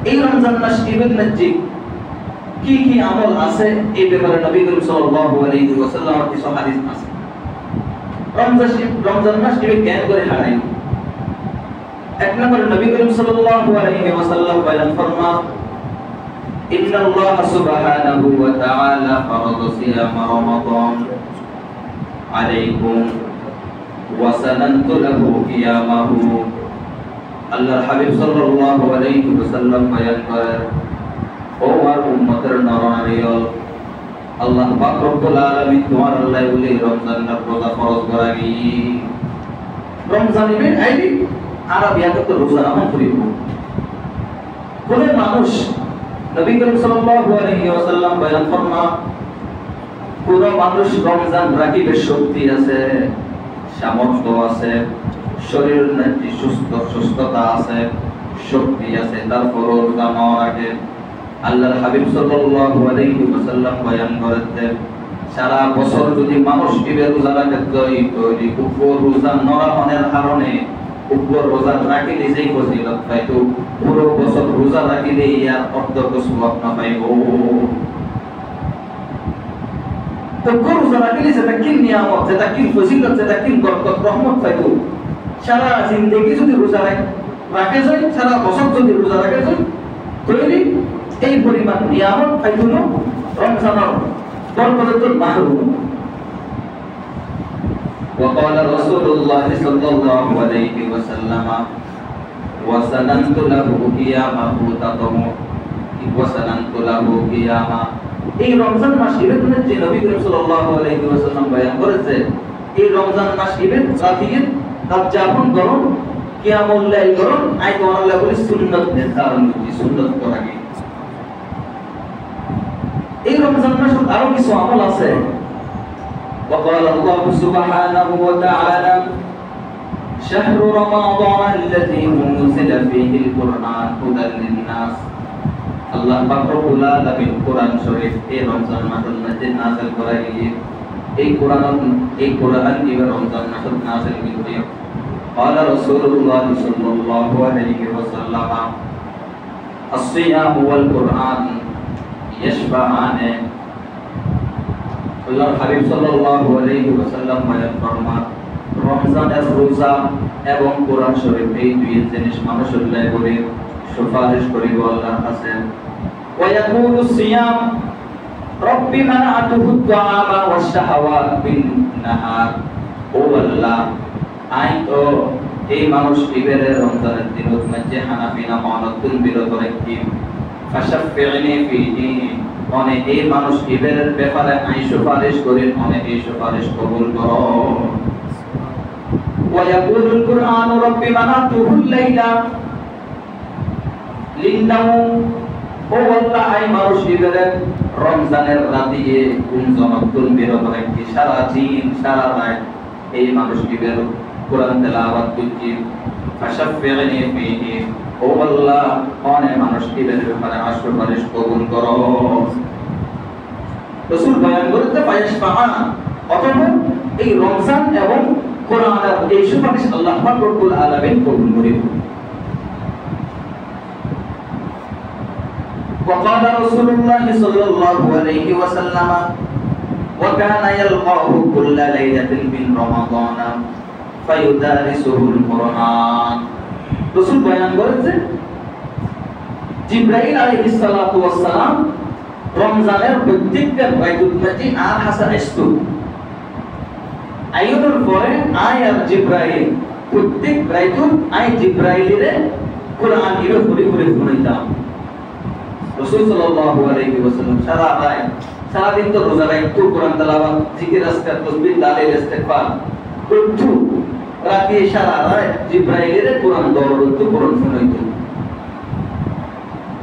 এই রমজান মাস ইবাদত কি কি আমল আছে এই ব্যাপারে নবী করিম সাল্লাল্লাহু আলাইহি ওয়াসাল্লামের কিছু হাদিস আছে। রমজান মাস জ্ঞান করে হারাই। এক নম্বরে নবী করিম সাল্লাল্লাহু আলাইহি ওয়াসাল্লাম বলেন ফরমান ইন্নাল্লাহ সুবহানাহু ওয়া তাআলা ফারাদা সিয়াম রমাদান আলাইকুম ওয়া সানানতু লাহু কিয়ামাহু। আল্লাহর হাবিব সাল্লাল্লাহু আলাইহি ওয়াসাল্লাম বয়ান করেন, ও আমার উম্মতের নরনারীগণ, আল্লাহ পাক রব্বুল আলামিন তোমার আল্লাহ বলে রমজানের রোজা ফরজ করাবি। রমজান ইবেন আইবি আরবিয়াতে তো রোজা নাম করিব। কোন মানুষ নবী করিম সাল্লাল্লাহু আলাইহি ওয়াসাল্লাম বয়ান ফরমান, কোন মানুষ রমজান রাখিবে শক্তি আছে, সামর্থ্য আছে, শরীরের সুস্থতা আছে, শক্তি আছে, তারপর রোজা না রাখে, আল্লাহর হাবিব সাল্লাল্লাহু আলাইহি ওয়াসাল্লাম বয়ান করেছেন সারা বছর যদি মানুষ কিবে রোজা রাখে তৈরি উপর রোজা নরহনের কারণে উপর রোজা রাখিলে যেই ফজিলত পাইতো পুরো বছর রোজা রাখিলে ইয়ার অর্ধেক সওয়াব না পাইব। তো রোজা রাখিলে যেটা কি নিয়ামত, যেটা কি ফজিলত, যেটা কি বরকত রহমত পাইতো, সারা জিন্দেগি যদি রোজা রাখে যায়, সারা বছর যদি রোজা রাখে যায় তৈরি এই পরিমাণ নিয়ামত পাইতো না রমজানের বরকতের মাহরুম। وقال رسول الله صلى الله عليه وسلم وسننت له قيامه تطم وسننت له قيامه। এই রমজান মাস ইবাদতের যে নবী করিম সাল্লাল্লাহু আলাইহি ওয়াসাল্লাম বয়ান করেছে, এই রমজান মাস ইবাদত রাতিয়ে রাত যাপন করুন, কিয়ামুল লাইল করুন, আই তো আল্লাহ বলে সুন্নাত নির্ধারণ করছি, সুন্নাত করা কি। এই রমজান মাসে আরো কিছু আমল আছে। وقال الله سبحانه وتعالى شهر رمضان الذي أنزل فيه القرآن هدى للناس। আল্লাহ পাক রব্বুল আলামিন কোরআন শরীফ এই রমজান মাসের মধ্যে নাযিল করেছে। এই কোরআন কি রমজান মাসে নাযিল হয়েছে। قال رسول الله صلى الله عليه وسلم الصيام والقرآن يشفعان। আল্লাহর হাবিব সাল্লাল্লাহু আলাইহি ওয়াসাল্লাম বলেন ফরমান, রমজানের রোজা এবং কোরআন শরীফ এই দুই জিনিস মানুষের লাগবে সুপারিশ করিব আল্লাহর কাছে। ওয়া ইয়াকুলু সিয়াম রব্বি মানাতুহু তাআমা ওয়াশ শাহাওয়াত বিন নাহার। ও আল্লাহ, আই তো এই মানুষ ইবাদতের রমজানের দিনের মধ্যে হানাফিনা মানাতুন বিরত রাখি, ফাশাফিনি ফিহি। অনেক এই মানুষ ইবাদতের ব্যাপারে আই সুপারিশ করেন, অনেক এই সুপারিশ কবুল করো। ওয়া ইয়াকুলুল কুরআন রব্বি মানাতুহুল লাইলা লিন্নাউম। ও আল্লাহ, আই মানুষ ইবাদত রমজানের রাতে গুঞ্জনতুন বিরত রাখি, সারা দিন সারা রাত এই মানুষ ইবাদত কোরআন তেলাওয়াত করছি, ফাশাফিনি ফিহি। ও আল্লাহ, অনেক মানুষ ইবাদতের ব্যাপারে আই সুপারিশ কবুল করো। রাসূল বয়ান করতে ফায়াশফাআন, অথবা এই রমজান এবং কোরআনের এই সুপারিশ আল্লাহ পাক রব্বুল আলামিন কবুল করেন। وقال رسول الله صلى الله عليه وسلم وكان يلقاه كل ليلة من رمضان فيدارسه القرآن। রাসূল বয়ান করেছে জিবরাইল আলাইহিস সালাতু ওয়াস সালাম রমজানের প্রত্যেকটা রাইতুল মধ্যে আর হাসান আসতো। আইয়ুর পরে আয় আর জিবরাইল প্রত্যেক রাইতুল আয় জিবরাইলের কোরআন ইরে পড়ে পড়ে শোনাইতাম। রাসূল সাল্লাল্লাহু আলাইহি ওয়াসাল্লাম সারা রাত সারা দিন তো রোজা রাখতো, কোরআন তেলাওয়াত, জিকির, আজকার, তাসবিহ, তাহলিল, ইস্তিগফার করতো। রাতে সারা রাত জিবরাইলের কোরআন দরদ কোরআন শোনাইতো।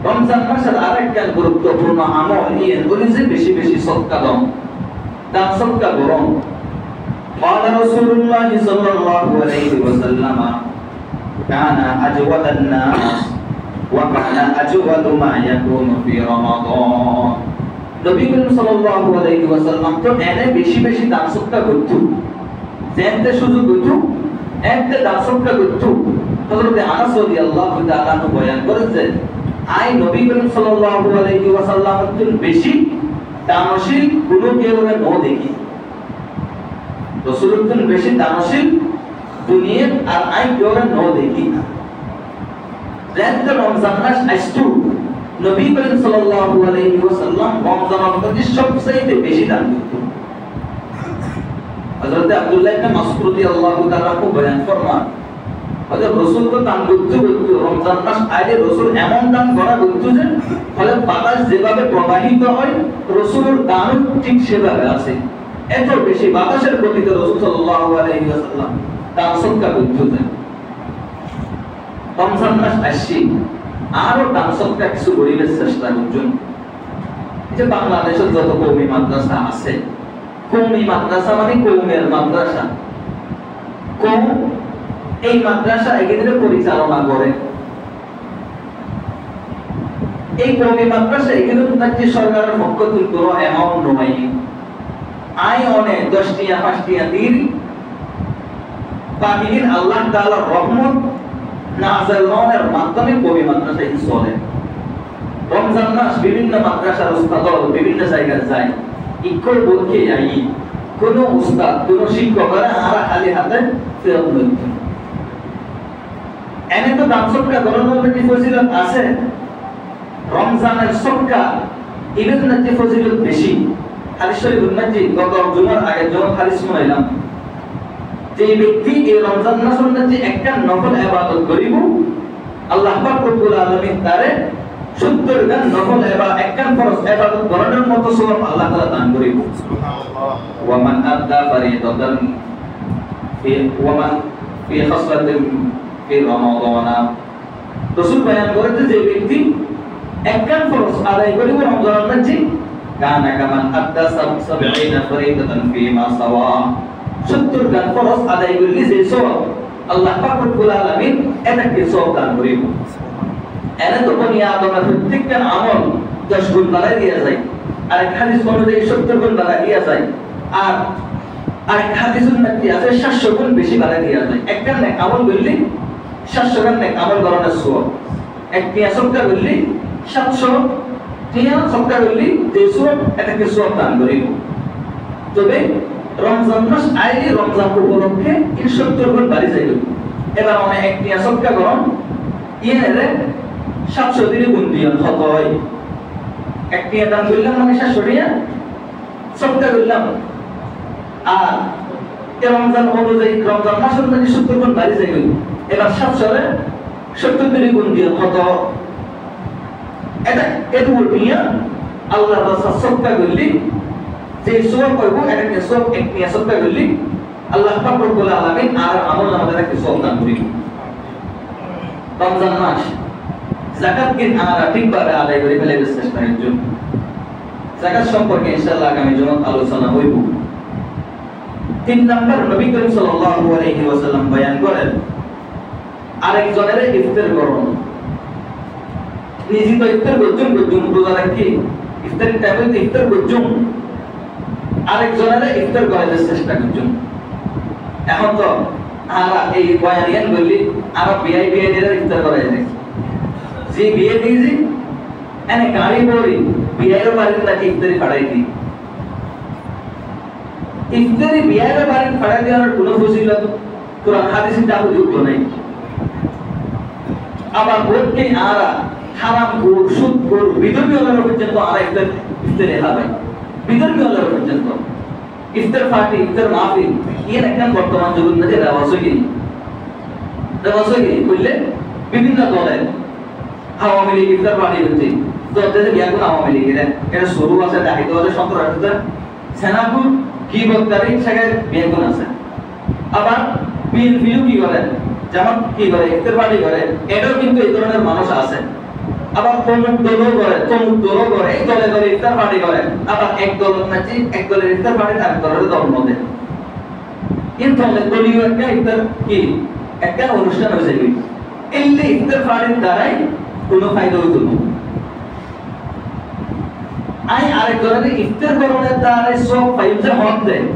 রমজান মাসের আরেকটা গুরুত্বপূর্ণ আমল নিয়ে বলি যে বেশি বেশি সদকা দান সদকা করুন। قال رسول الله صلى الله عليه وسلم كان أجود الناس وكان أجود ما يكون في رمضان। নবী করিম সাল্লাল্লাহু আলাইহি ওয়াসাল্লাম তো এনে বেশি বেশি দান সদকা করত, যেতে সুযোগ হতো এতে দান সদকা করত। হযরত আনাস রাদিয়াল্লাহু তাআলা বয়ান করেছেন আই নবী করিম সাল্লাল্লাহু আলাইহি ওয়াসাল্লাম এর বেশি দানশীল কোনো কেউ ন দেখি রাসূলুল্লাহ বেশি দানশীল দুনিয়ার আর আই কেউ ন দেখি না যেহেতু রমজান মাস আসতো নবী করিম সাল্লাল্লাহু আলাইহি ওয়াসাল্লাম রমজান মাসে সবচেয়ে বেশি দান করতেন হযরত আব্দুল্লাহ ইবনে মাসউদ রাদিয়াল্লাহু তাআলা কো বয়ান ফরমান হযরত রাসূল তো দান করতে রমজান মাস আইলে রাসূল এমন দান করা করতে যে ফলে বাতাস যেভাবে প্রবাহিত হয় রাসূলের দান ঠিক সেভাবে আছে এত বেশি বাতাসের গতিতে রাসূল সাল্লাল্লাহু আলাইহি ওয়াসাল্লাম দান সদকা করতে রমজান মাস আসছে আরো দান সদকা কিছু করিবার চেষ্টা করছেন যে বাংলাদেশের যত কওমি মাদ্রাসা আছে কওমি মাদ্রাসা মানে কওমের মাদ্রাসা কওম এই মাদ্রাসা এগুলো পরিচালনা করে এই কওমি মাদ্রাসা এগুলো নাকি সরকারের পক্ষ থেকে কোনো অ্যামাউন্ট নয় আয় অনেক 10 টিয়া 5 টিয়া দিন বাকিদিন আল্লাহ তাআলার রহমত নাযিল হওয়ার মাধ্যমে কওমি মাদ্রাসা চলে রমজান মাস বিভিন্ন মাদ্রাসার উস্তাদরা বিভিন্ন জায়গায় যায় ইকল বলকে যাই কোন উস্তাদ কোন শিক্ষকরা আর খালি হাতে ফেরত নেন এনে তো দান সদকা করানোর কি ফজিলত আছে রমজানের সদকা ইবের নাকি ফজিলত বেশি হাদিস শরীফের মধ্যে গত জুমার আগে যখন হাদিস শুনাইলাম যে ব্যক্তি এই রমজান মাসের মধ্যে একটা নফল ইবাদত করিব আল্লাহ পাক রব্বুল আলামিন তারে 70 গান নফল একখান ফরজ ইবাদত করার মতো সওয়াব আল্লাহ তাআলা দান করিব সুবহানাল্লাহ ওয়া মান আদা ফরিদাতান ফি খাসলাতিন ফি রমাদান রাসূল বয়ান করেছে যে ব্যক্তি একখান ফরজ আদায় করিব রমজানের মধ্যে কানা কামান আদা 70 ফরিদাতান ফি মা সাওয়া 70 গান ফরজ আদায় করলে যে সওয়াব আল্লাহ পাক রব্বুল আলামিন এটাকে সওয়াব দান করিব এনে তো বনিয়া আদমের প্রত্যেকটা আমল 10 গুণ বাড়ায় দেয়া যায় আর এক হাদিস অনুযায়ী 70 গুণ বাড়ায় দেয়া যায় আর এক হাদিসের মধ্যে আছে 700 গুণ বেশি বাড়ায় দেয়া যায় একটা নেক আমল করলে 700 গান নেক আমল করার সওয়াব এক টিয়া সদকা করলে 700 টিয়া সদকা করলে যে সওয়াব এটাকে সওয়াব দান করিব তবে রমজান মাস আইলে রমজান উপলক্ষে 70 গুণ বাড়ি যাইবে এবার অনেক এক টিয়া সদকা করুন ইয়েরে 700 দিনে গুণ দিও কত হয় এক টিয়া দান করলাম মানে 700 টিয়া সদকা করলাম আর এই রমজান অনুযায়ী রমজান মাসের মধ্যে 70 গুণ বাড়ি যাইবে এবার 700 রে 70 দিনে গুণ দিও কত এটা এত নিয়া আল্লাহর রাসূল সদকা করলি যে সওয়াব পাবো এটাকে সওয়াব এক টিয়া সদকা করলি আল্লাহ পাক রব্বুল আলামিন আর আমল আমাদেরকে সওয়াব দান করিব রমজান মাস যাকাত কিন আমরা ঠিকভাবে আদায় করে ফেলে চেষ্টা করব যাকাত সম্পর্কে ইনশাআল্লাহ আগামী জুমাত আলোচনা হইব 3 নাম্বার নবী করিম সাল্লাল্লাহু আলাইহি ওয়াসাল্লাম বয়ান করেন আরেকজনের ইফতার করুন নিজে তো ইফতার করছেন রোজা রাখি ইফতারের টাইমে ইফতার করছেন আরেকজনের ইফতার করার চেষ্টা করছেন এখন তো আমরা এই বয়ানিয়ান বললি আমরা বিআই এর ইফতার করাই যায় যে বিয়ে দিয়েছি এনে গাড়ি পড়ি বিয়ের বাড়ির নাকি ইফতারি ফাড়াই দিই ইফতারি বিয়ের বাড়ির ফাড়াই দেওয়ার কোনো ফজিলত কোরআন হাদিসে তাও যুক্ত নাই আবার বলতে আরা হারাম কর সুদ কর বিধর্মী হলার পর্যন্ত আর ইফতারি হারাই বিধর্মী হলার পর্যন্ত ইফতার পার্টি ইফতার মাহফিল এর একদম বর্তমান যুগের মধ্যে রেওয়াজগিরি করলে বিভিন্ন দলের আওয়ামী লীগ ইফতার পার্টি হচ্ছে তো দেশে বিয়াগুন আওয়ামী লীগের এটা শুরু আছে দায়িত্ব আছে সন্ত্রাসীদের সেনাপুর কি বক্তারি সেখানে বিয়াগুন আছে আবার বিএনপিও কি করে যেমন কি করে ইফতার পার্টি করে এটাও কিন্তু এই ধরনের মানুষ আছে আবার তমুক দলও করে এই দলে দলে ইফতার পার্টি করে আবার এক দল নাকি এক দলের ইফতার পার্টি আর দলের ধর্ম দেয় কিন্তু দলীয় একটা ইফতার কি একটা অনুষ্ঠান হয়ে যাবে এই ইফতার পার্টির দ্বারাই কোনো ফায়দা হইতো না আই আরেক ধরনের ইফতার করণের দ্বারা সব ফায়দা হন দেয়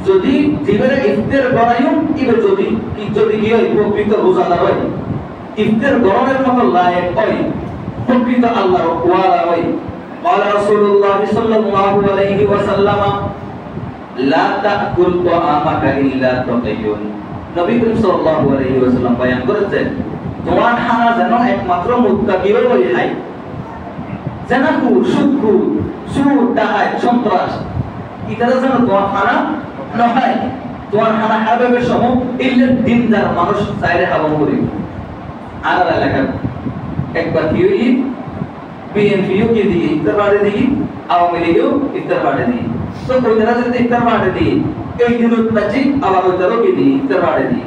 যদি জীবনে ইফতার করাইও এবার যদি কি হয় প্রকৃত রোজাদার হয় ইফতার করণের মতো লায়ক হয় প্রকৃত আল্লাহর ওয়ালা হয়। قال رسول الله صلى الله عليه وسلم لا تأكل طعامك إلا تقي। নবী করিম সাল্লাল্লাহু আলাইহি ওয়াসাল্লাম বয়ান করেছেন তোমার খানা যেন একমাত্র মুত্তাকিও খায়। জানাকুর সুদকুর সুদ ডাকাত সন্ত্রাস ইতারা যেন তোমার খানা নহয়। তোমার খানা খাবে সময় ইল্লে দিনদার মানুষ চাইলে হাবম করি। আর এলাকা একবার কি হই বিএনপিও কি দিয়ে ইফতার বাড়ি দিই, আওয়ামী লীগও ইফতার বাড়ি দিই। তো কইরা যদি ইফতার বাড়ি দিই এই দিনত বাঁচি আবার ওইটারও কি দিই ইফতার বাড়ি দিই।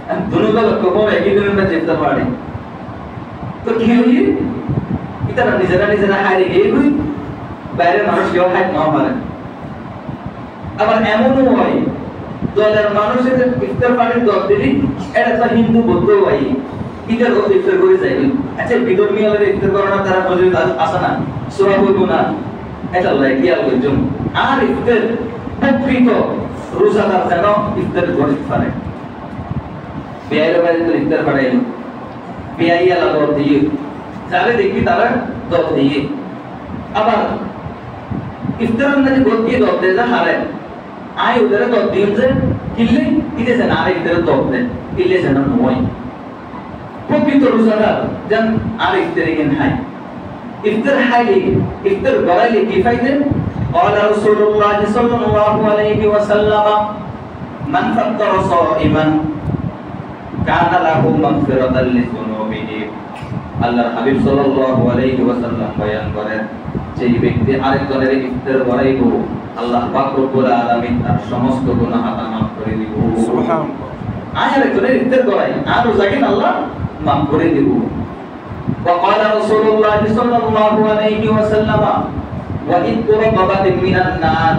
আমি দুটো লক্ষ্য করে একই দিনের বাঁচি ইফতার বাড়ি। তো কি হই ইতারা নিজেরা হারিয়ে গিয়ে হই বাইরের মানুষ কেউ হাইট নাও পারে। আবার এমনও হয় দলের মানুষের ইফতার পানির দল দিলি এটা তো হিন্দু বৌদ্ধ হয় ইটার ইফতার করে যায়। আচ্ছা বিধর্মী হলে ইফতার করে না তারা মসজিদ আসে না সোয়া বলবো না এটা লাগে আর কইজম। আর ইফতার প্রকৃত রোজাদার যেন ইফতার করে পারে। বেয়াইরা বাইরে তো ইফতার পাঠাইল বেয়াইয়া দল দিয়ে যারে দেখি তারা দল দিয়ে। আবার ইফতারের নাকি দল দিয়ে দল দেয় যা হারে আয় ওদের দল দিয়ে যে কিনলে ইতে যেন আর ইফতারের দল দেয় কিনলে যেন নয়। প্রকৃত রোজাদার যেন আর ইফতারে কেন খায়। ইফতার খাইলে ইফতার গড়াইলে কি ফাইদে? قال رسول الله صلى الله عليه وسلم من فطر صائما كان له مغفرة لذنوبه। আল্লাহর হাবিব সাল্লাল্লাহু আলাইহি ওয়াসাল্লাম বয়ান করেন যে ব্যক্তি আরেকজনের ইফতার গড়াইব আল্লাহ পাক রব্বুল আলামিন তার সমস্ত গুনাহ মাফ করে দিব। সুবহানাল্লাহ। আরেকজনের ইফতার গড়াই আর রোজাকে আল্লাহ মাফ করে দিব। وقال رسول الله صلى الله عليه وسلم وإن قربت من النار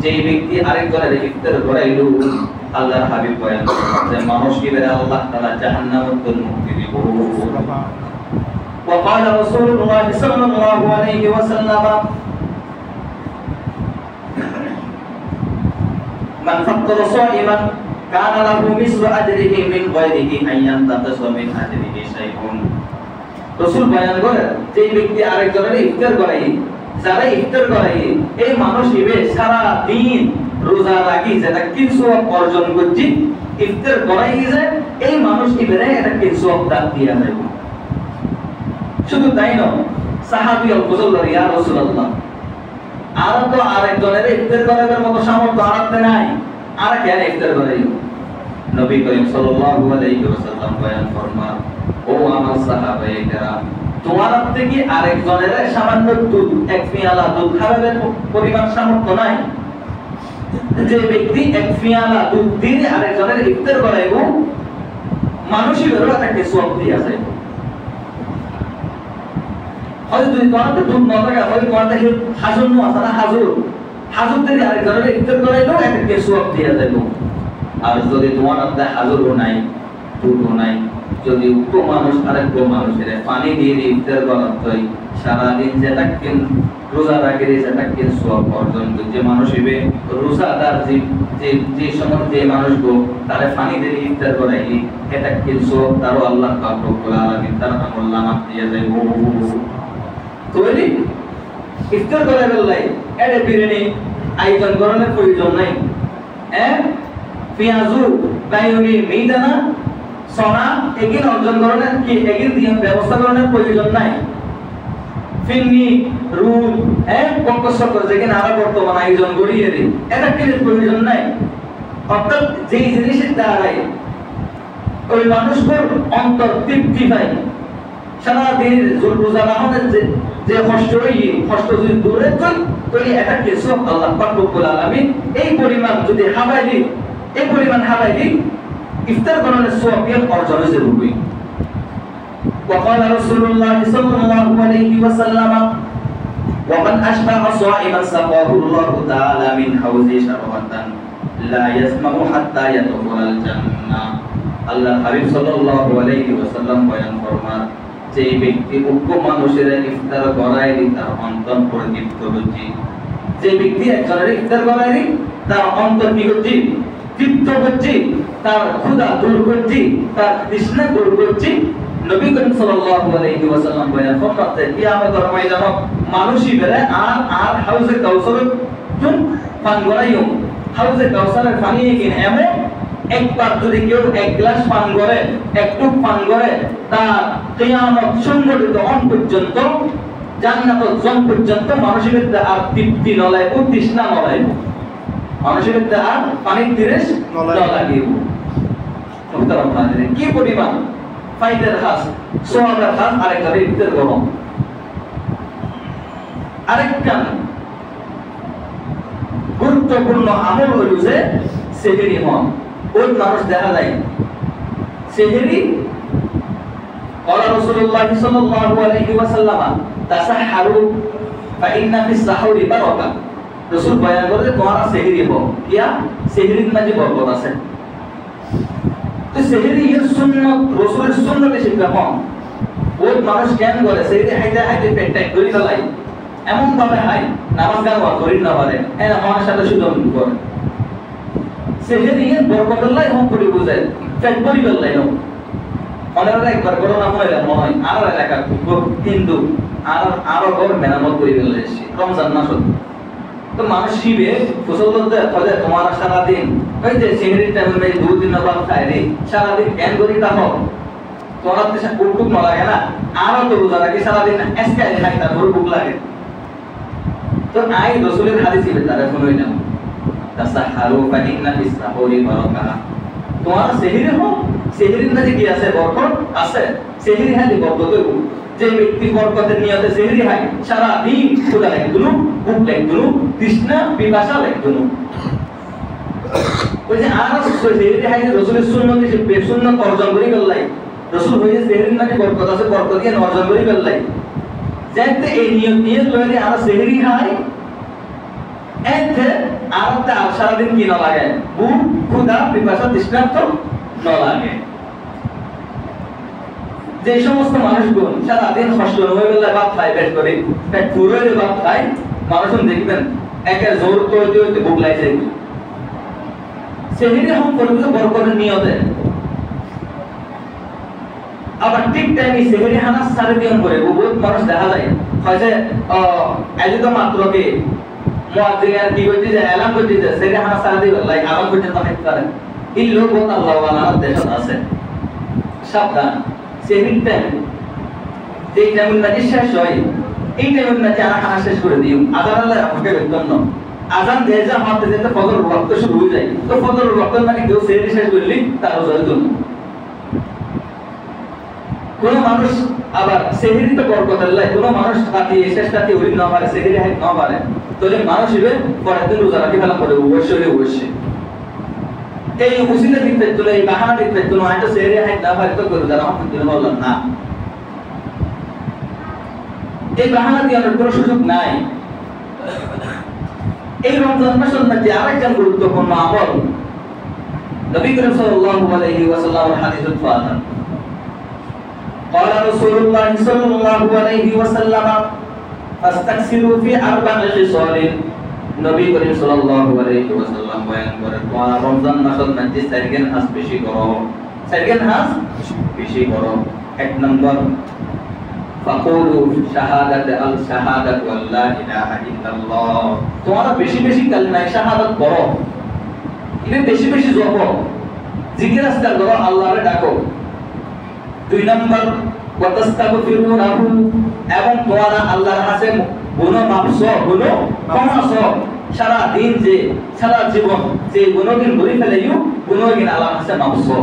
যে ব্যক্তি আরেকজনের ইফতার গড়াইলো আল্লাহর হাবিব বয়ান করেন যে মানুষকে আল্লাহ তাআলা জাহান্নামের থেকে মুক্তি দিব। وقال رسول الله صلى الله عليه وسلم من فطر صائما كان له مثل أجره من غيره أن ينتقص من أجره شيء। রাসূল বয়ান করেন যে ব্যক্তি আরেকজনের ইফতার করাই যারা ইফতার করাই এই মানুষ ইবে সারা দিন রোজা রাখি যেটা কিছু অর্জন করছি ইফতার করাই যায় এই মানুষ ইবে এটা কিছু দান দিয়া যায়। শুধু তাই নয় সাহাবী বললেন ইয়া রাসূলুল্লাহ আর তো আরেকজনের ইফতার করার মতো সামর্থ্য আরাতে নাই আর কেন ইফতার করাই? নবী করিম সাল্লাল্লাহু আলাইহি ওয়াসাল্লাম বয়ান ফরমান ও আমার সাহাবায়ে কেরাম তোমার থেকে আরেকজনের সামান্য দুধ এক পেয়ালা দুধ খাওয়ার পরিমাণ সামর্থ্য নাই। যে ব্যক্তি এক পেয়ালা দুধ দিয়ে আরেকজনের ইফতার করাইব মানুষই বেরোটা তাকে সওয়াব দিয়া যায়। হয়তো যদি তোমার দুধ না থাকে হয়তো তোমার থেকে হাজুর নো আছে না হাজুর দিয়ে আরেকজনের ইফতার করাইলেও একটা সওয়াব দিয়া যাইব। আর যদি তোমার হাতে হাজুরও নাই দুধও নাই যদি উক্ত মানুষ আরেক মানুষের পানি দিয়ে ইফতার করার হয় সারাদিন যেটা কেন রোজা রাখে সেটা কেন সওয়াব অর্জন যে মানুষ হবে রোজাদার যে সময় যে মানুষ গো তারে পানি দিয়ে ইফতার করাই এটা কেন সওয়াব তারও আল্লাহ পাক রব্বুল আলামিন তার আমলনামা দিয়ে যাইব। তৈরি ইফতার করার বেলায় এটা বিরিয়ানি আয়োজন করার প্রয়োজন নাই। পেঁয়াজু বায়ুনি মিদানা সোনা এগিন অর্জন করার কি এগিন দিয়ে ব্যবস্থা করার প্রয়োজন নাই। ফিন্নি রুল পক্ষসকর যেখানে আরো বর্তমান আয়োজন করিয়ে দিই এটা কি প্রয়োজন নাই। অর্থাৎ যেই জিনিসের দ্বারাই ওই মানুষের অন্তর তৃপ্তি পায় সারাদিন রোজা রাখার যে কষ্ট যদি দূরে যায় ওই একটা কিছু আল্লাহ পাক রব্বুল আলামিন এই পরিমাণ যদি হাবাইলি এই পরিমাণ হাবাইলি ইফতার করার সওয়াব অর্জন হয়ে যাবে। وقال رسول الله صلى الله عليه وسلم ومن أشبع صائما سقاه الله تعالى من حوض شربة لا يسمع حتى يدخل الجنة। আল্লাহ হাবিব সাল্লাল্লাহু আলাইহি ওয়াসাল্লাম বয়ান ফরমান যে ব্যক্তি উক্ত মানুষের ইফতার করায় তার অন্তর পরিতৃপ্ত হচ্ছে। যে ব্যক্তি একজনের ইফতার করায় তার অন্তর কি হচ্ছে তৃপ্ত হচ্ছে, তার ক্ষুধা দূর করছে, তার তৃষ্ণা দূর করছে। নবী করিম সাল্লাল্লাহু আলাইহি ওয়াসাল্লাম বলেন ফরমাতে কিয়ামতের ময়দানে মানুষই বেরে আর হাউজে কাউসার তুম পান গড়াইও হাউজে কাউসারের পানি কিনে এমন একবার যদি কেউ এক গ্লাস পান করে একটু পান করে তা কিয়ামত সংগঠিত হন পর্যন্ত জান্নাতের জন পর্যন্ত মানুষের মধ্যে আর তৃপ্তি নলাইব তৃষ্ণা নলাইব মানুষের মধ্যে আর পানির তিরেশ নলাইব কি পরিমাণ ফাইদের হাস সোয়াবের হাস আরেকটা রিপ্তের গরম আরেকটা গুরুত্বপূর্ণ আমল হইল যে সেহেরি হন ওই মানুষ দেখা যায় সেহেরি قال رسول الله صلى الله عليه وسلم تسحروا فإن في السحور بركة রাসূল বয়ান করে তোমরা সেহরি হও কিয়া সেহরির মাঝে বরকত আছে তো সেহরি এর সুন্নাত রাসূলের সুন্নাতে শিখা হন ওই মানুষ কেন করে সেহরি হাইতে হাইতে পেটটা গলি ফেলাই এমন ভাবে হয় নামাজ গাওয়া করি না পারে এনা আমার সাথে শুধু করে সেহরি এর বরকত আল্লাহ হম করে বুঝায় পেট ভরি ফেলাই না অনেকটা একবার করোনা হইলে মনে হয় আর এলাকা হিন্দু আরো ঘর মেরামত করে ফেলে রমজান মাস তো মানুষ শিবে ফসলতে ফলে তোমার সারাদিন ওই যে সেহরির টাইমে ভাই 2 দিন বাদ খায় রে সারাদিন ক্যান করি তা হোক তোমার দেশে কুটুক না লাগে না আরো তো রোজা রাখি সারাদিন এসকাই খাই তার ভুক লাগে তো আই রাসূলের হাদিস ইবে তারা শুনই না তাসাহারু ফা ইন্না ফিস সাহুরি বারাকা তোমার সেহরি হোক সেহরির মধ্যে কি আছে বরকত আছে সেহরি হাতে বরকত হইব যে ব্যক্তি বরকতের নিয়তে সেহরি হয় সারা দিন ক্ষুধা লাগদুনু ভুক লাগদুনু তৃষ্ণা পিপাসা লাগদুনু ওই যে আর সেহরি হয় রাসূলের সুন্নতে সে বেসুন্নত অর্জন করি গল্লাই রাসূল হইছে সেহরির মধ্যে বরকত আছে বরকত দিয়ে অর্জন করি গল্লাই যাতে এই নিয়ত লইলে আর সেহরি হয় এতে আর তা সারা দিন কি না লাগে ভুক ক্ষুধা পিপাসা তৃষ্ণা তো না লাগে যে সমস্ত মানুষগুলো সারাদিন কষ্ট হয়ে গেলে ভাত খায় পেট করে পেট পুরো হয়ে ভাত খায় মানুষ দেখবেন একে জোর করতে হইতে ভুক লাগছে সেদিনে হম করবে বরকতের নিয়তে আবার ঠিক টাইমে সেদিনে হানাস সাড়ে দিন করে বহুত মানুষ দেখা যায় হয়তো আজ তো মাত্র কি মুয়াজ্জিন কি কইতে যে এলান করতে যে সেদিনে হানাস সাড়ে দিন লাই আলাম পর্যন্ত হাইতে পারে এই লোক আল্লাহ ওয়ালা দেশত আছে সাবধান সেভিং টাইম যে টাইমের মাঝে শেষ হয় এই টাইমের মাঝে আর খানা শেষ করে দিও আজান আল্লাহ আমাকে বেতন না আজান দেয় যে আমাদের যেতে ফজর ওয়াক্ত শুরু হয়ে যায় তো ফজর ওয়াক্ত মানে কেউ সেহরি শেষ করলি তার রোজার জন্য কোন মানুষ আবার সেহরি তো বরকত আল্লাহ কোন মানুষ রাতে শেষ রাতে ওই না পারে সেহরি হাইট না পারে তাহলে মানুষ হিসেবে পরের দিন রোজা রাখি ফেলা করে অবশ্যই এই উসিলে দিতে চলে এই বাহানা দিতে চলে হয়তো সেরে হাইট না পারে তো করে যারা আমাকে দিলে বললাম না এই বাহানা দিয়ে আমার কোনো সুযোগ নাই এই রমজান মাসের মধ্যে আরেকটা গুরুত্বপূর্ণ আমল নবী করিম সাল্লাল্লাহু আলাইহি ওয়াসাল্লামের হাদিসে পাওয়া قال رسول الله صلى الله عليه وسلم فاستكثروا في 4 خصال নবী করিম সাল্লাল্লাহু আলাইহি ওয়াসাল্লাম বয়ান করেন তোমরা রমজান মাসের মধ্যে সাইকেল হাস বেশি করো সাইকেল হাস বেশি করো এক নম্বর ফাকুলু শাহাদাত আল শাহাদাত ওয়াল্লা ইলাহা ইল্লাল্লাহ তোমরা বেশি বেশি কালিমা শাহাদাত করো এটা বেশি বেশি জপ জিকির আজকার করো আল্লাহরে ডাকো দুই নম্বর ওয়াতাস্তাগফিরুনাহু এবং তোমরা আল্লাহর কাছে গুনাহ মাফসো গুনাহ ক্ষমাসো সারা দিন যে সারা জীবন যে গুনাহগিন ভরে ফেলাইও গুনাহগিন আল্লাহর কাছে মাফসো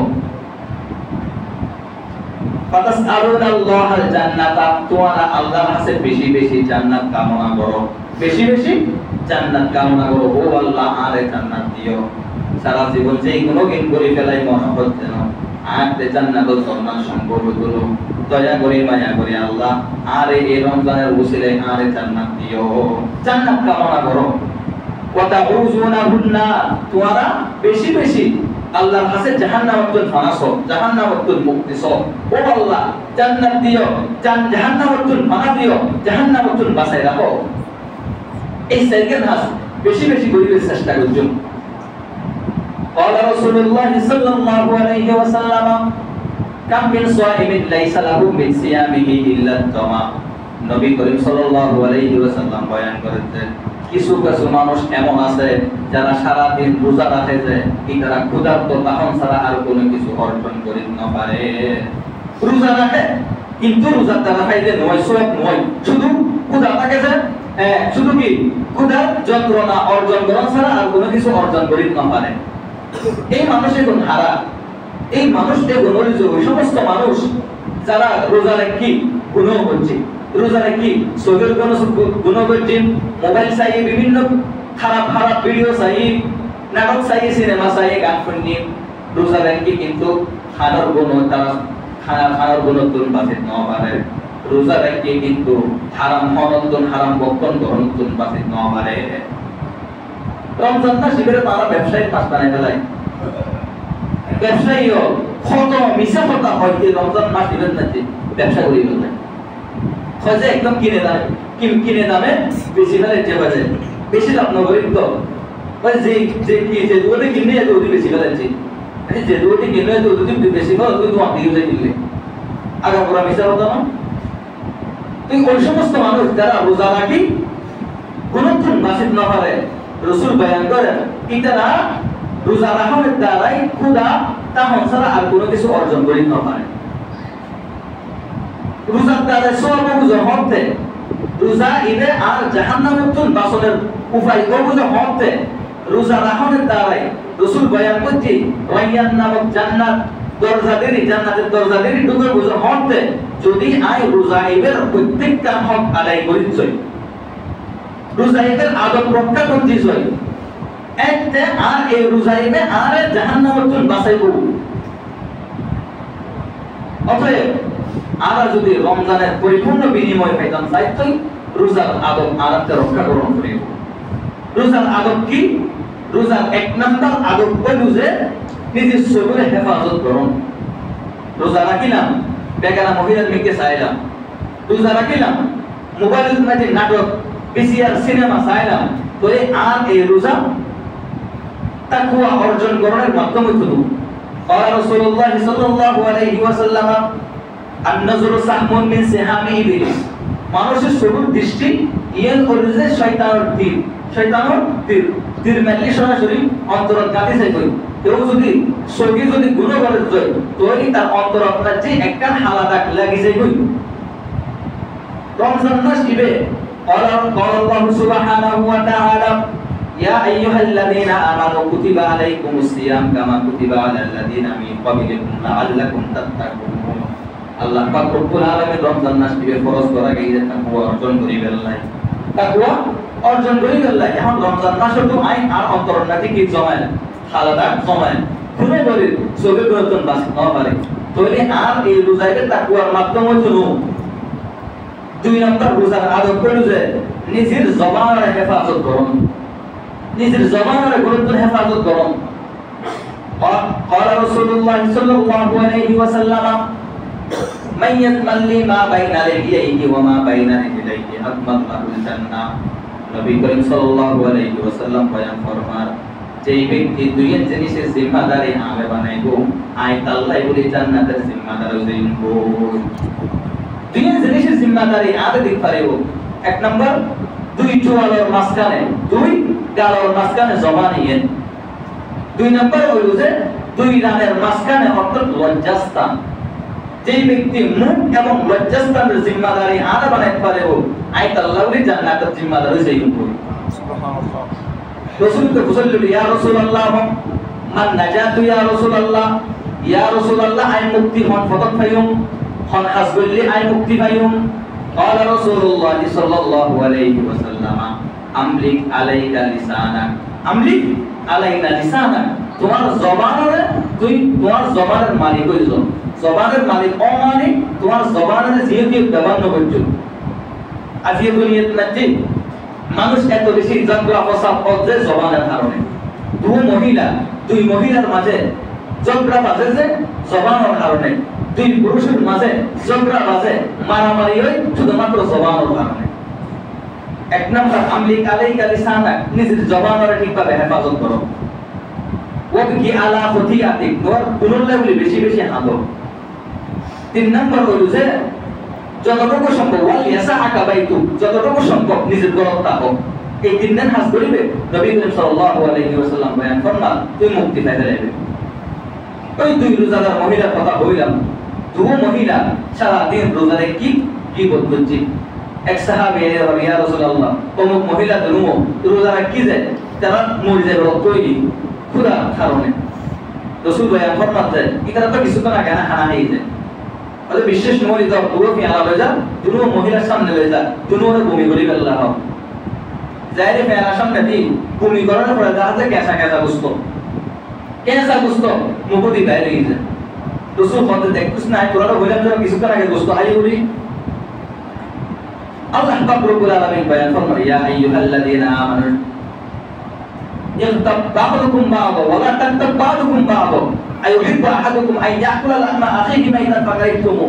ফাতাসআলুনাল্লাহাল জান্নাতা তোমরা আল্লাহর কাছে বেশি বেশি জান্নাত কামনা করো বেশি বেশি জান্নাত কামনা করো ও আল্লাহ আরে জান্নাত দিও সারা জীবন যে গুনাহগিন ভরে ফেলাই মনে হচ্ছে না আতে জান্নাতুল সম্মান সম্পর্ক গুলো দয়া করে মায়া করে আল্লাহ আরে এই রমজানের উসিলে আরে জান্নাত দিও জান্নাত কামনা করো ওয়াতাউযুনাহুন্না তোমরা বেশি বেশি আল্লাহর কাছে জাহান্নামাতুল ফানাসো জাহান্নামাতুল মুক্তিসো ও আল্লাহ জান্নাত দিও জাহান্নামাতুল ফানা দিও জাহান্নামাতুল বাঁচাই রাখো এই সাইকেল হাস বেশি বেশি করিবার চেষ্টা করছো قال رسول الله صلى الله عليه وسلم কাম মিন সাইমিন লাইসা লাহু মিন সিয়ামিহি ইল্লা তামা। নবী করিম সাল্লাল্লাহু আলাইহি ওয়াসাল্লাম বয়ান করেছেন, কিছু কিছু মানুষ এমন আছে যারা সারা দিন রোজা রাখে যে তারা ক্ষুধার্ত তাহন ছাড়া আর কোনো কিছু অর্জন করিতে না পারে। রোজা রাখে কিন্তু রোজার দ্বারা খাইতে নয়, সব নয়, শুধু ক্ষুধা থাকে যে শুধু কি ক্ষুধার যন্ত্রণা অর্জন করা ছাড়া আর কোনো কিছু অর্জন করিতে না পারে। এই মানুষের কোন হারা, এই মানুষদের গুণরিত ওই সমস্ত মানুষ যারা রোজা রাখি গুণ হচ্ছে, রোজা রাখি শরীর গুণ করছে, মোবাইল চাই, বিভিন্ন খারাপ খারাপ ভিডিও চাই, নাটক চাই, সিনেমা চাই, গান শুনি রোজা রাখি কিন্তু খানার গুণ তারা খানার গুণত্বন বাঁচে ন পারে। রোজা রাখি কিন্তু হারাম হনত্তন হারাম বক্তন গ্রহণত্বন বাঁচে ন পারে। রমজান মাস শিবিরে তারা ব্যবসায়িক মাস বানাই ফেলায়, ব্যবসায়ী কত মিশা কথা হয় যে রমজান মাস দিবেন না যে ব্যবসা করি ফেলায়, হয় যে একদম কিনে দামে বেশি ফেলে যে বাজে বেশি লাভ নগরী তো যে যে কি যে দুটো কিনে এত অতি বেশি ফেলেছে, যে দুটো কিনে এত অতি বেশি ফেল তুই তোমার দিয়ে যায় কিনলে আগা পুরা মিশা কথা না। তুই ওই সমস্ত মানুষ যারা রোজা রাখি গুণত্বন বাসিত না পারে, রসুল বয়ান করেন ইতারা রোজা রাখনের দ্বারাই ক্ষুধা তাহন ছাড়া আর কোনো কিছু অর্জন করিতে না পারে। রোজার দ্বারা সর্ববুঝ হতে রোজা ইবে আর জাহান্নামের বাসনের উপায় অবুঝ হতে রোজা রাখনের দ্বারাই রসুল বয়ান করছি রাইয়ান নামক জান্নাত দরজাদেরই জান্নাতের দরজাদেরই ঢুকে বুঝ হতে যদি আই রোজা ইবের প্রত্যেকটা হক আদায় করিত যাই, রোজা ইবের আদব রক্ষা করতে যাই, এতে আর এই রোজা ইবে আর জাহান্নামের বাঁচাইব। অতএব আমরা যদি রমজানের পরিপূর্ণ বিনিময় পাইতাম চাইতই রোজার আদব আরামতে রক্ষা গ্রহণ করিব। রোজার আদব কি? রোজার এক নাম্বার আদব হইল যে নিজের শরীরে হেফাজত করুন। রোজা রাখিলাম বেগানা মহিলার মেয়েকে চাইলাম, রোজা রাখিলাম মোবাইলের মাঝে নাটক পিসিআর সিনেমা চাইলাম, তো আর এই রোজা তাকওয়া অর্জন করার মাধ্যমে হলো। قال رسول الله صلى الله عليه وسلم النظر سهم من سهام ابليس। মানুষের চোখের দৃষ্টি ইয়ান করছে শয়তানের তীর, শয়তানের তীর তীর মারলে সরাসরি অন্তরত গাতে যায়। কেউ যদি চোখে যদি গুণ করে যায় তোই তার অন্তরতটা যে একটা হালাদা লাগি যায়। রমজান মাস ইবে قال الله سبحانه وتعالى يا أيها الذين آمنوا كتب عليكم الصيام كما كتب على الذين من قبلكم لعلكم تتقون। আল্লাহ পাক রব্বুল আলামিন রমজান মাসকে ফরজ করা গিয়ে তাকওয়া অর্জন করিবেন লাই, তাকওয়া অর্জন করিবেন লাই। এখন রমজান মাসে তো আইন আর অন্তরনাতে কি জমায় হালাদা জমায় খুনে বলে চোখে গুণতন বাস না পারে, তাহলে আর এই রোজাকে তাকওয়ার মাধ্যমে শুনো। দুই নম্বর রোজার আদব হলো যে নিজের জবানের হেফাজত করুন, নিজের জবানের গুরুত্ব হেফাজত করুন। قال رسول الله صلى الله عليه وسلم من يضمن لي ما بين لحييه وما بين رجليه اضمن له الجنة। নবী করিম সাল্লাল্লাহু আলাইহি ওয়াসাল্লাম বয়ান ফরমান, যেই ব্যক্তি দুই জিনিসের জিম্মাদারি আমি বানাইবো আই আল্লাহ বলি জান্নাতের জিম্মাদার হইব। দুই জিনিসের জিম্মাদারি আদে দিতে পারিব। এক নম্বর দুই চোয়ালের মাঝখানে, দুই গালের মাঝখানে জবানি এন। দুই নম্বর হইল যে দুই রানের মাঝখানে অর্থাৎ লজ্জাস্থান। যে ব্যক্তি মুখ এবং লজ্জাস্থানের জিম্মাদারি আদা বানাইতে পারিব আই আল্লাহ বলি জান্নাতের জিম্মাদার হইব। সুবহানাল্লাহ। রাসূল তো বললেন ইয়া রাসূলুল্লাহ মান নাজাতু ইয়া রাসূলুল্লাহ, ইয়া রাসূলুল্লাহ আই মুক্তি হন ফতত পাইম হন হাসবুল্লি আই মুক্তি পাইম। قال رسول الله صلى الله عليه وسلم আমলিক আলাইকা লিসানাক, আমলিক আলাইনা লিসানাক, তোমার জবানের তুই তোমার জবানের মালিক হইছ। জবানের মালিক মানে তোমার জবানের যেহেতু ব্যবহার করছো। আজকে দুনিয়াতে নাচি মানুষ এত বেশি ঝগড়া ফসাদ করছে জবানের কারণে। দুই মহিলার মাঝে ঝগড়া বাজে যে জবানের কারণে, দুই পুরুষের মাঝে ঝগড়া বাজে মারামারি হয় শুধুমাত্র জবানের কারণে। এক নম্বর আমলিক আলাইকা লিসানাক, নিজের জবানের ঠিকভাবে হেফাজত করো। ওয়াবকি আলা খতিআতিক, তোর গুনাহগুলি বেশি বেশি হাঁদো। তিন নম্বর হলো যে যতটুকু সম্ভব ওয়াল ইয়াসাআকা বাইতু, যতটুকু সম্ভব নিজের ঘর থাকো। এই তিন দিন হাজ করিবে নবী করিম সাল্লাল্লাহু আলাইহি ওয়াসাল্লাম বয়ান ফরমান তুই মুক্তি পাইতে যাবে। ওই দুই রোজাদার মহিলার কথা বললাম, দুই মহিলা সারা দিন রোজা রেখে কি করছে। এক সাহাবী এর ইয়া রাসূলুল্লাহ অমুক মহিলা দুনো রোজা রাখি যায় তারা মরে যায় তৈরি পুরা কারণে। রাসূল বয়ান ফরমাতে এটা তো কিছুক্ষণ আগে না হানা হয়ে যায়। তাহলে বিশেষ নয় দাও পুরো পেয়ালা হয়ে যা, দুনো মহিলার সামনে হয়ে যা, দুনোরে ভূমি করি আল্লাহ হোক যাইরে পেয়ালা সামনে দি ভূমি করার পরে যাতে কেঁচা কেঁচা গুস্ত মুখদি বাইরে গিয়ে যায়। রাসূল বলতে দেখছিস না তোরা বললাম যে কিছুক্ষণ আগে গুস্ত হাই করি। আল্লাহ পাক রব্বুল আলামিন বয়ান ফরমান ইয়া আইয়ুহাল্লাযীনা আমানু ইয়াগতাব বা'দুকুম বা'দা ওয়া লা তাগতাব বা'দুকুম বা'দা আইয়ুহিব্বু আহাদুকুম আন ইয়াকুলা লাহমা আখিহি মাইতান ফাকারিহতুমু।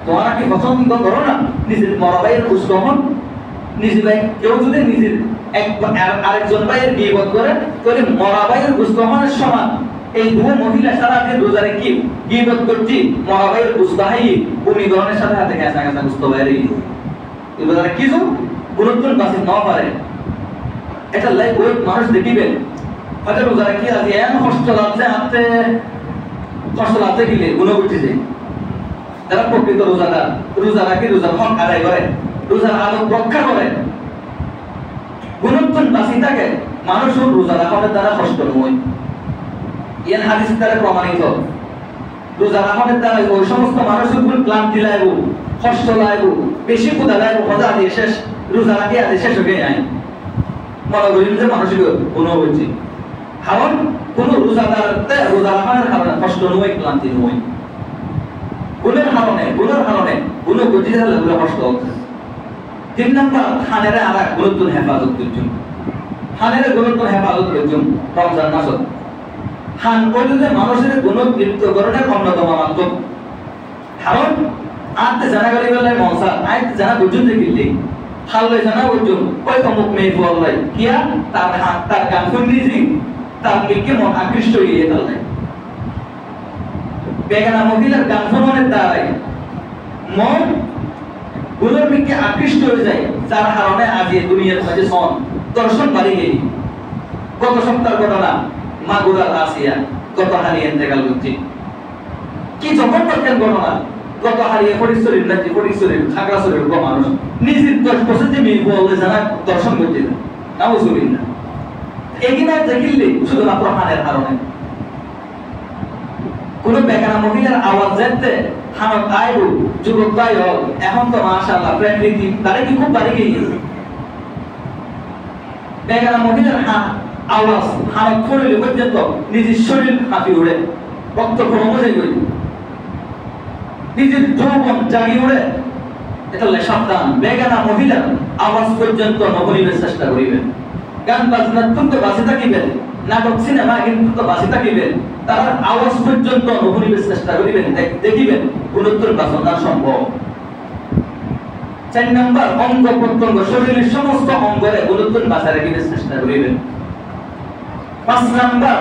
তোমরা কি পছন্দ করো না নিজের বড় ভাইয়ের দুশ্মন, নিজের ভাই কেউ যদি নিজের আরেকজন ভাইয়ের গীবত করে তাহলে মরা ভাইয়ের দুশ্মনের সমান। এই দুই মহিলা সারা দিন রোজা রেখে গীবত করছি, মরা ভাইয়ের দুস্তাহাই ভূমি গ্রহণের সাথে সাথে কাঁচা কাঁচা গুস্ত বাইরে এবার কিছু গুরুত্ব বাসে না পারে। এটা লাইক ওই মানুষ দেখিবেন হয়তো রোজা রেখে আছে এমন কষ্ট লাগছে হাতে কষ্ট লাগছে গেলে গুণ করতেছে। যারা প্রকৃত রোজাদার রোজা রাখি রোজার হক আদায় করে, রোজার আলো রক্ষা করে, গুণত্ব বাসি থাকে, মানুষও রোজা রাখার দ্বারা কষ্ট নয়। ইয়ান হাদিস দ্বারা প্রমাণিত রোজা রাখার দ্বারা ওই সমস্ত মানুষের উপর ক্লান্তি লাগবো, কষ্ট লাগবো, বেশি ক্ষুধা লাগবো, মজা দিয়ে শেষ রোজা রাখি আজ শেষ হয়ে যায় মনে করি যে মানুষের গুণ হচ্ছে। কারণ কোন রোজাদার রোজা রাখার কারণে কষ্ট নয়, ক্লান্তি নয়, গুণের কারণে গুণ গঠিত হলে গুলো কষ্ট হচ্ছে। তিন নম্বর খানের আর এক গুরুত্ব হেফাজত করছেন, খানের গুরুত্ব হেফাজত করছেন রমজান মাসত। খান করলে যে মানুষের গুণ তৃপ্তকরণের অন্যতম মাধ্যম। কারণ আনতে জানা গেলে বলে মনসা আইতে জানা বুঝুন দেখিলে খাললে জানা বুঝুন ওই অমুক মেয়ে বললাই কিয়া তার হাত তার গান শুনলিজি তার মেয়েকে মন আকৃষ্ট হয়ে তাহলে বেগানা মহিলার গান শোনানোর দ্বারাই মন গুলোর মেয়েকে আকৃষ্ট হয়ে যায়, যার কারণে আজ এই দুনিয়ার মাঝে সন দর্শন বাড়ি গেলি। গত সপ্তাহের ঘটনা মাগুরার আসিয়া গত হারিয়ে ইন্তেকাল করছে। কি জবরদস্ত ঘটনা, গত হারিয়ে ফরিদশরীফ নাকি ফরিদশরীফ খাগড়াছড়ির মানুষ নিজের 10 বছর যে মেয়ে বলতে জানা দর্শন করতে যায় নাউজুবিল্লাহ। এগিনা দেখিলে শুধুমাত্র হানের কারণে কোন বেগানা মহিলার আওয়াজ যেতে হানত আইব যুবক ভাই হোক এখন তো মাশাআল্লাহ প্রেমরীতি তারা কি খুব বাড়ি গিয়েছে। বেগানা মহিলার আওয়াজ হানত করলে পর্যন্ত নিজের শরীর কাঁপি উঠে, রক্ত ক্রমে যাই নিজের যৌবন জাগি উঠে। এটা সাবধান, বেগানা মহিলার আওয়াজ পর্যন্ত নবনীবের চেষ্টা করিবেন। গান বাজনা তো বাঁচে থাকিবেন, নাটক সিনেমা কিন্তু বাঁচে থাকিবেন, তার আওয়াজ পর্যন্ত নবনীবের চেষ্টা করিবেন, দেখিবেন গুণোত্তর বাঁচনা সম্ভব। 4 নম্বর অঙ্গ প্রত্যঙ্গ শরীরের সমস্ত অঙ্গরে গুণোত্তর বাঁচা রাখিবার চেষ্টা করিবেন। 5 নম্বর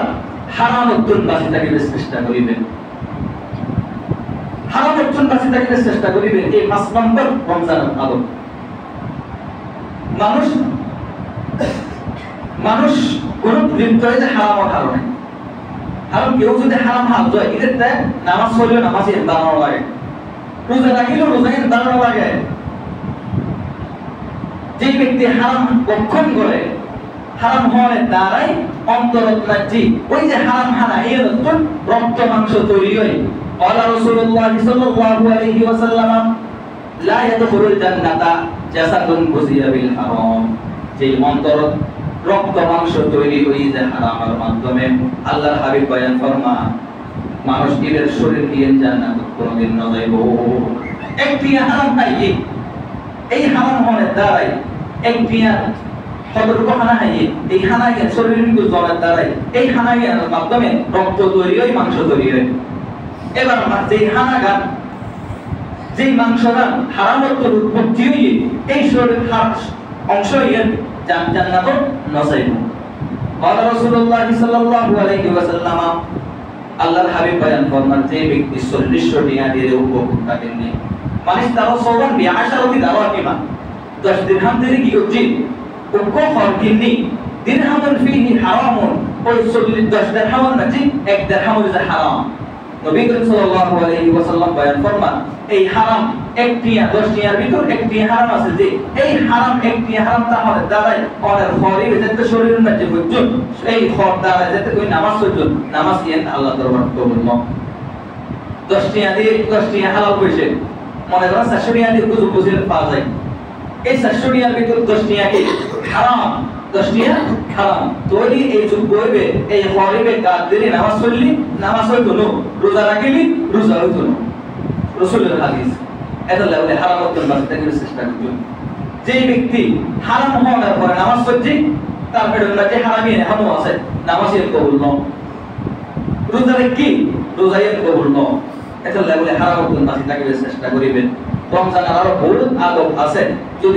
হারাম উত্তর বাঁচে থাকিবার চেষ্টা করিবেন, হারাম উত্তর বাঁচে থাকিবার চেষ্টা করিবেন। এই 5 নম্বর রমজানের আদব। মানুষ কোন লিপ্ত হয়েছে হারামের কারণে। কারণ কেউ যদি হারাম হাত যায় এক্ষেত্রে নামাজ পড়লেও নামাজ বানানো লাগে, রোজা রাখিলেও রোজা বানানো লাগে। যে ব্যক্তি হারাম ভক্ষণ করে হারাম হওয়ার দ্বারাই অন্তরত্মাজি ওই যে হারাম হানা এর রক্ত মাংস তৈরি হয়। আল্লাহ রাসূলুল্লাহ সাল্লাল্লাহু আলাইহি ওয়াসাল্লাম লা ইয়াদখুলুল জান্নাতা জাসাদুন গুজিয়া বিল হারাম। যে অন্তর রক্ত মাংস তৈরি হয়ে যায় হারামের মাধ্যমে, আল্লাহর হাবিব বয়ান ফরমান মানুষ এর শরীর দিয়ে জান্নাত কোনদিন না যাইব। একটি হারাম নাই, এই হারাম হওয়ার দ্বারাই একটি কতটুকু হানা হয়, এই হানাইয়ের শরীরের জলের দ্বারাই এই হানাইয়ের মাধ্যমে রক্ত তৈরি হয়, মাংস তৈরি হয়। এবার যে হানাগান যে মাংসগান হারামত্ব উৎপত্তি হয়ে এই শরীর অংশ জান্নাত নসাইব। قال رسول الله صلى الله عليه وسلم আল্লাহর হাবিব বয়ান ফরমান যে ব্যক্তি 40 টিয়া দিয়ে উপভোগ থাকেননি মানে তারা সবান বিআশারতি দাওয়াকিমা 10 দিরহাম দিয়ে কি করছি উকো খরকিনি দিরহামুন ফিহি হারামুন ওই 10 দিরহাম নাকি এক দিরহাম যে হারাম নবী করিম সাল্লাল্লাহু আলাইহি ওয়াসাল্লাম বয়ান ফরমান এই হারাম একটিয়া 10 টিয়ার ভিতর একটি হারাম আছে যে এই হারাম একটি হারাম তাহলে দাঁড়ায় অনেক খরি যেতে শরীরের মধ্যে বুঝুন এই খর দাঁড়ায় যেতে কই নামাজ পড়ুন নামাজ ইয়েন আল্লাহ দরবার কবুল ন 10 টিয়া দিয়ে 10 টিয়া হালাল কইছে মনে করেন 400 টিয়া দিয়ে কুজু কুজের পাওয়া যায় এই 400 টিয়ার ভিতর 10 টিয়া কি হারাম 10 টিয়া হারাম তোলি এই যুগ কইবে এই খরিবে গাদরি নামাজ পড়লি নামাজ হইতো না রোজা রাখলি রোজা হইতো না রাসূলের হাদিস এটা লেভেলে হারাম করতে বাঁচতে গেলে চেষ্টা করুন যে ব্যক্তি হারাম হওয়ার পরে নামাজ পড়ছে তার পেটের মধ্যে হারামি হামু আছে নামাজের কবুল ন রোজা কি রোজায়ের কবুল ন এটা লেভেলে হারাম করতে বাঁচতে গেলে চেষ্টা করিবেন রমজান আরো বহুত আদব আছে যদি